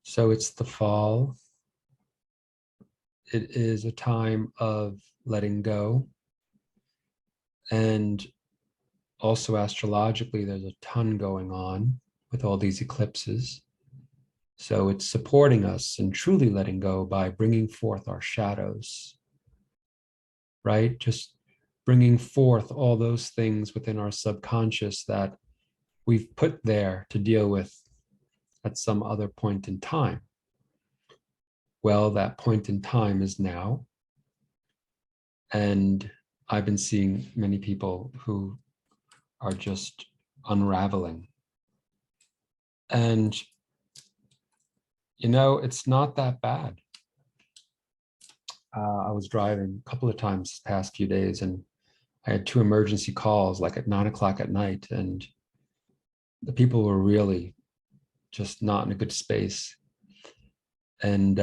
So it's the fall. It is a time of letting go. And also astrologically, there's a ton going on with all these eclipses. So it's supporting us in truly letting go by bringing forth our shadows, right? Just bringing forth all those things within our subconscious that we've put there to deal with at some other point in time. Well, that point in time is now. And I've been seeing many people who are just unraveling. And, it's not that bad. I was driving a couple of times this past few days, and I had 2 emergency calls like at 9 o'clock at night. And the people were really just not in a good space. And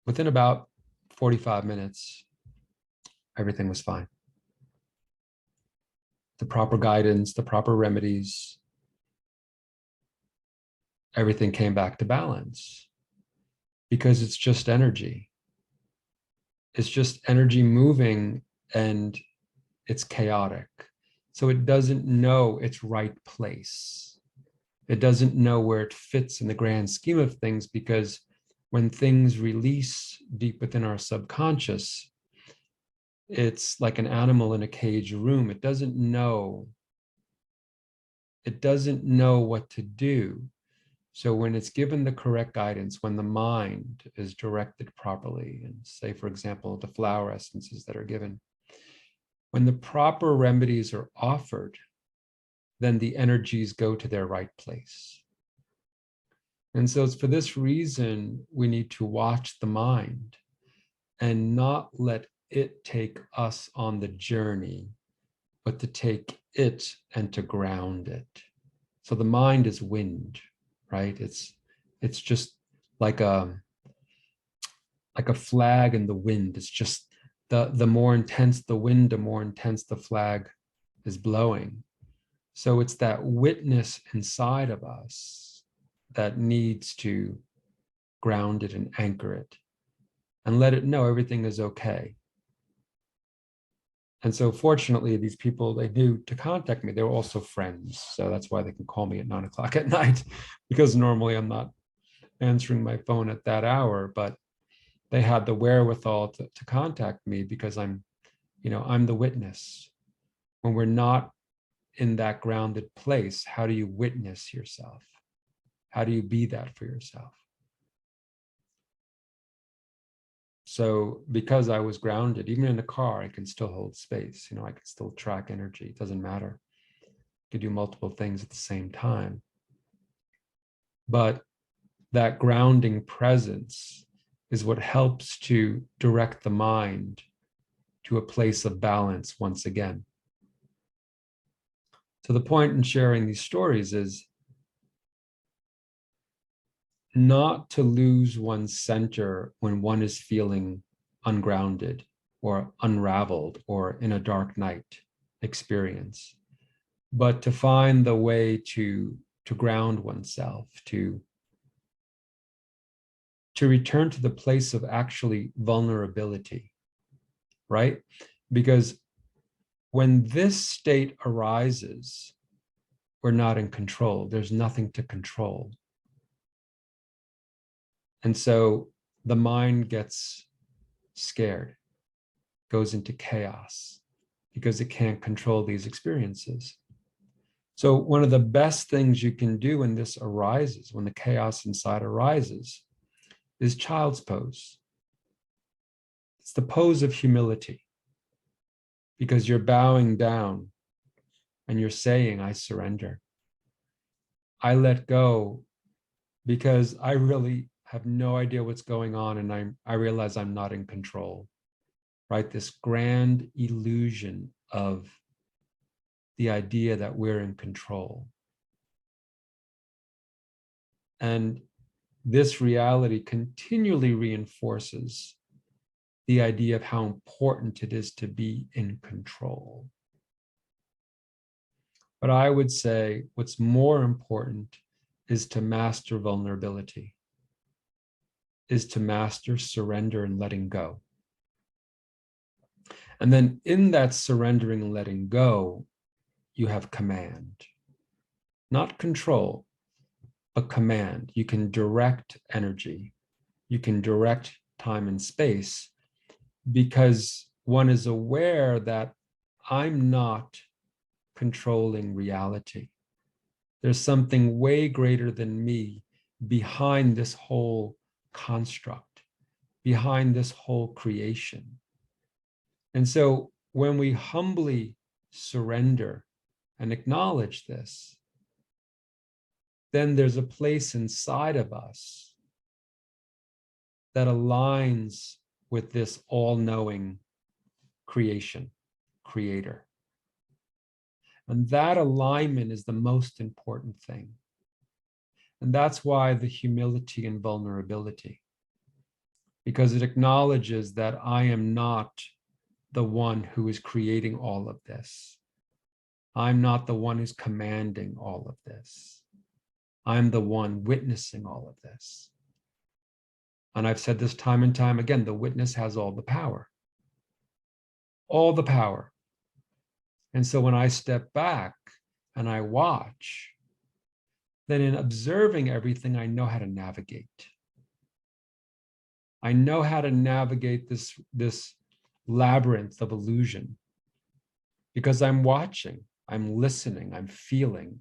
within about 45 minutes, everything was fine. The proper guidance, the proper remedies, everything came back to balance because it's just energy. It's just energy moving and it's chaotic. So it doesn't know its right place. It doesn't know where it fits in the grand scheme of things, because when things release deep within our subconscious, it's like an animal in a cage room. It doesn't know what to do. So when it's given the correct guidance, when the mind is directed properly, and say, for example, the flower essences that are given, when the proper remedies are offered, then the energies go to their right place. And so it's for this reason we need to watch the mind and not let it take us on the journey, but to take it and to ground it. So the mind is wind, right? It's just like a flag in the wind. It's just the more intense the wind, the more intense the flag is blowing. So it's that witness inside of us that needs to ground it and anchor it and let it know everything is okay. And so fortunately, these people, they knew to contact me. They were also friends. So that's why they can call me at 9 o'clock at night, because normally I'm not answering my phone at that hour, but they had the wherewithal to contact me because I'm the witness. When we're not in that grounded place, how do you witness yourself? How do you be that for yourself? So because I was grounded, even in a car, I can still hold space. I can still track energy. It doesn't matter. I can do multiple things at the same time. But that grounding presence is what helps to direct the mind to a place of balance once again. So the point in sharing these stories is not to lose one's center when one is feeling ungrounded or unraveled or in a dark night experience, but to find the way to ground oneself, to return to the place of actually vulnerability, right? Because when this state arises, we're not in control. There's nothing to control. And so the mind gets scared, goes into chaos because it can't control these experiences. So one of the best things you can do when this arises, when the chaos inside arises, is child's pose. It's the pose of humility, because you're bowing down and you're saying, I surrender. I let go because I really have no idea what's going on, and I realize I'm not in control, right? This grand illusion of the idea that we're in control. And this reality continually reinforces the idea of how important it is to be in control. But I would say what's more important is to master vulnerability, is to master surrender and letting go. And then in that surrendering and letting go, you have command, not control, but command. You can direct energy. You can direct time and space because one is aware that I'm not controlling reality. There's something way greater than me behind this whole construct, behind this whole creation. And so when we humbly surrender and acknowledge this, then there's a place inside of us that aligns with this all-knowing creation, creator. And that alignment is the most important thing. And that's why the humility and vulnerability, because it acknowledges that I am not the one who is creating all of this. I'm not the one who's commanding all of this. I'm the one witnessing all of this. And I've said this time and time again, the witness has all the power. All the power. And so when I step back and I watch, then in observing everything, I know how to navigate. I know how to navigate this labyrinth of illusion because I'm watching, I'm listening, I'm feeling,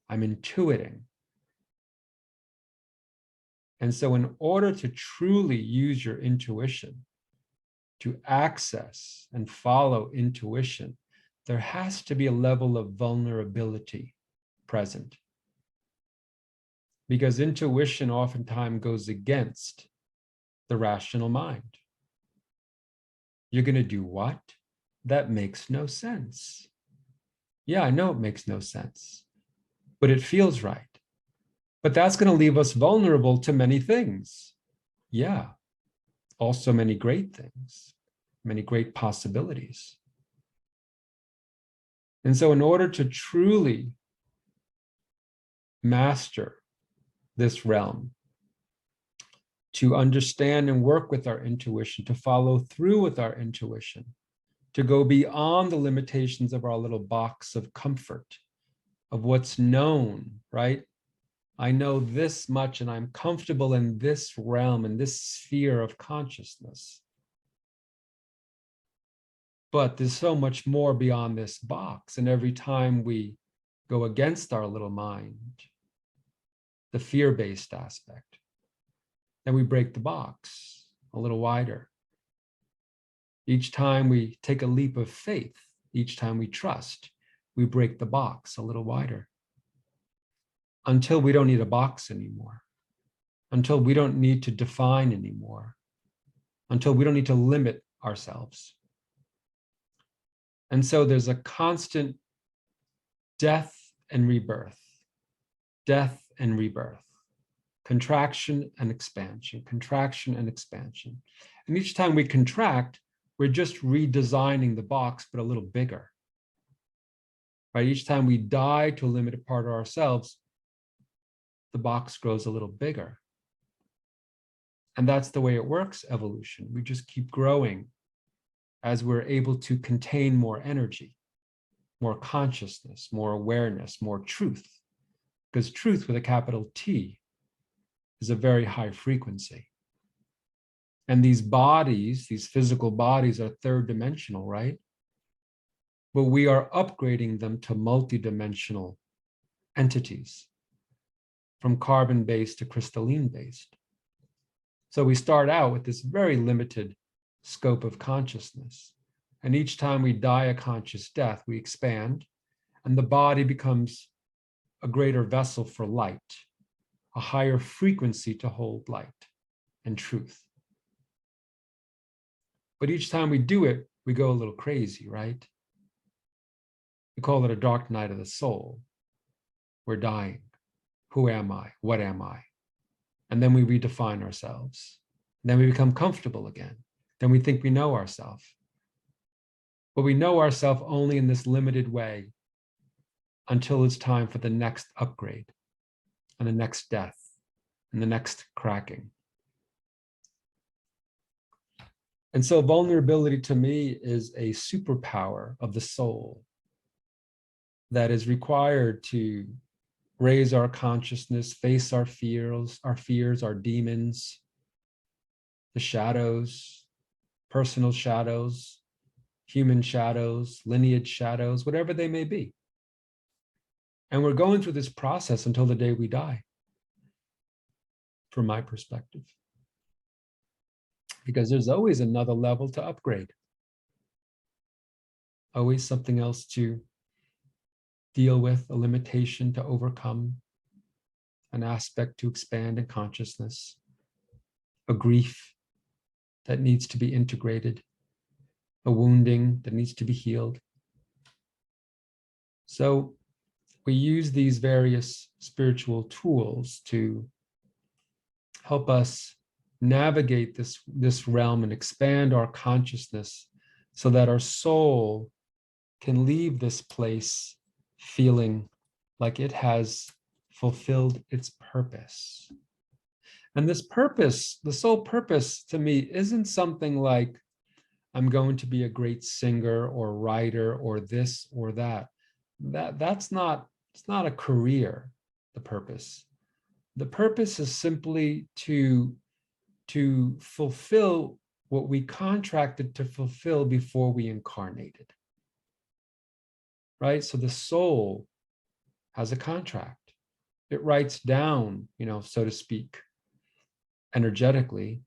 I'm intuiting. And so in order to truly use your intuition, to access and follow intuition, there has to be a level of vulnerability present. Because intuition oftentimes goes against the rational mind. You're going to do what? That makes no sense. Yeah, I know it makes no sense, but it feels right. But that's going to leave us vulnerable to many things. Yeah, also many great things, many great possibilities. And so in order to truly master this realm, to understand and work with our intuition, to follow through with our intuition, to go beyond the limitations of our little box of comfort, of what's known, right? I know this much and I'm comfortable in this realm, in this sphere of consciousness. But there's so much more beyond this box. And every time we go against our little mind, the fear-based aspect, then we break the box a little wider. Each time we take a leap of faith, each time we trust, we break the box a little wider until we don't need a box anymore, until we don't need to define anymore, until we don't need to limit ourselves. And so there's a constant death and rebirth, death and rebirth, contraction and expansion, contraction and expansion. And each time we contract, we're just redesigning the box, but a little bigger. Right? Each time we die to a limited part of ourselves, the box grows a little bigger. And that's the way it works, evolution. We just keep growing as we're able to contain more energy, more consciousness, more awareness, more truth. Because truth with a capital T is a very high frequency. And these bodies, these physical bodies are third dimensional, right? But we are upgrading them to multidimensional entities, from carbon-based to crystalline-based. So we start out with this very limited scope of consciousness. And each time we die a conscious death, we expand, and the body becomes a greater vessel for light, a higher frequency to hold light and truth. But each time we do it, we go a little crazy, right? We call it a dark night of the soul. We're dying. Who am I? What am I? And then we redefine ourselves. And then we become comfortable again. Then we think we know ourselves. But we know ourselves only in this limited way until it's time for the next upgrade. and the next death and the next cracking. And so vulnerability to me is a superpower of the soul that is required to raise our consciousness, face our fears, our demons, the shadows, personal shadows, human shadows, lineage shadows, whatever they may be. And we're going through this process until the day we die, from my perspective. Because there's always another level to upgrade. Always something else to deal with, a limitation to overcome, an aspect to expand in consciousness, a grief that needs to be integrated, a wounding that needs to be healed. So we use these various spiritual tools to help us navigate this realm and expand our consciousness so that our soul can leave this place feeling like it has fulfilled its purpose. And this purpose, the soul purpose to me, isn't something like I'm going to be a great singer or writer or this or that. It's not a career, the purpose. The purpose is simply to fulfill what we contracted to fulfill before we incarnated. Right? So the soul has a contract. It writes down, so to speak, energetically,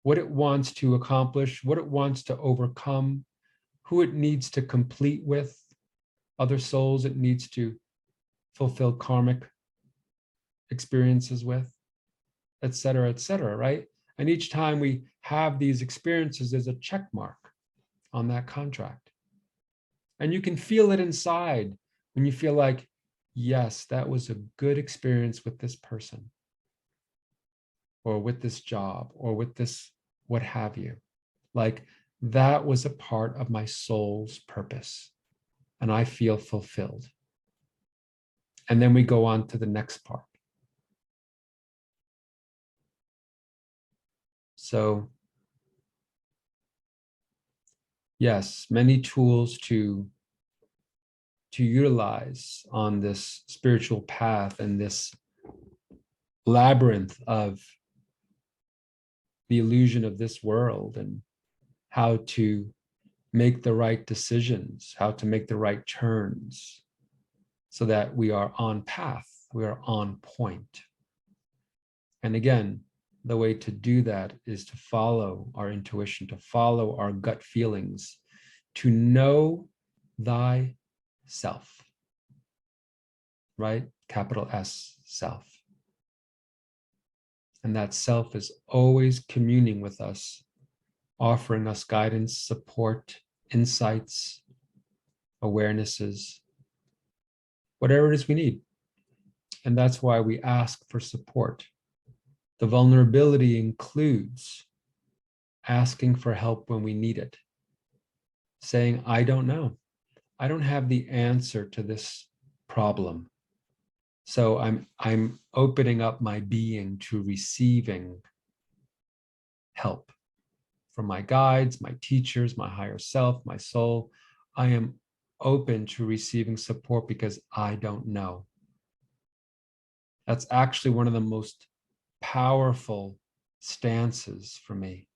what it wants to accomplish, what it wants to overcome, who it needs to complete with, other souls it needs to fulfill karmic experiences with, et cetera, right? And each time we have these experiences, there's a check mark on that contract. And you can feel it inside when you feel like, yes, that was a good experience with this person, or with this job, or with this, what have you. Like, that was a part of my soul's purpose, and I feel fulfilled. And then we go on to the next part. So, yes, many tools to utilize on this spiritual path and this labyrinth of the illusion of this world, and how to make the right decisions, how to make the right turns, so that we are on path, we are on point. And again, the way to do that is to follow our intuition, to follow our gut feelings, to know thyself, right? Capital S, self. And that self is always communing with us, offering us guidance, support, insights, awarenesses, whatever it is we need. And that's why we ask for support. The vulnerability includes asking for help when we need it, saying, I don't know. I don't have the answer to this problem. So I'm opening up my being to receiving help from my guides, my teachers, my higher self, my soul. I am open to receiving support because I don't know. That's actually one of the most powerful stances for me,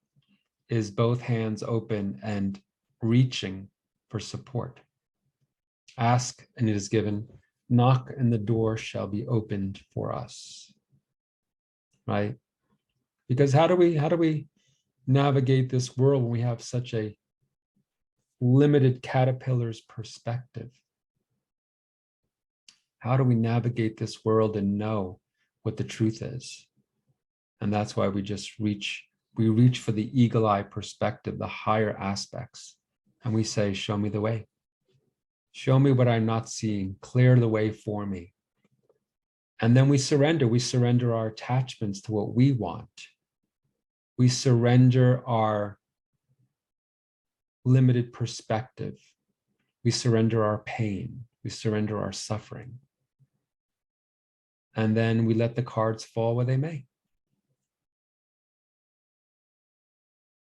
is both hands open and reaching for support. Ask and it is given. Knock and the door shall be opened for us. Right? Because how do we navigate this world when we have such a limited caterpillar's perspective? How do we navigate this world and know what the truth is? And that's why we reach for the eagle eye perspective, the higher aspects. And we say, show me the way. Show me what I'm not seeing. Clear the way for me. And then we surrender our attachments to what we want. We surrender our limited perspective. We surrender our pain. We surrender our suffering. and then we let the cards fall where they may.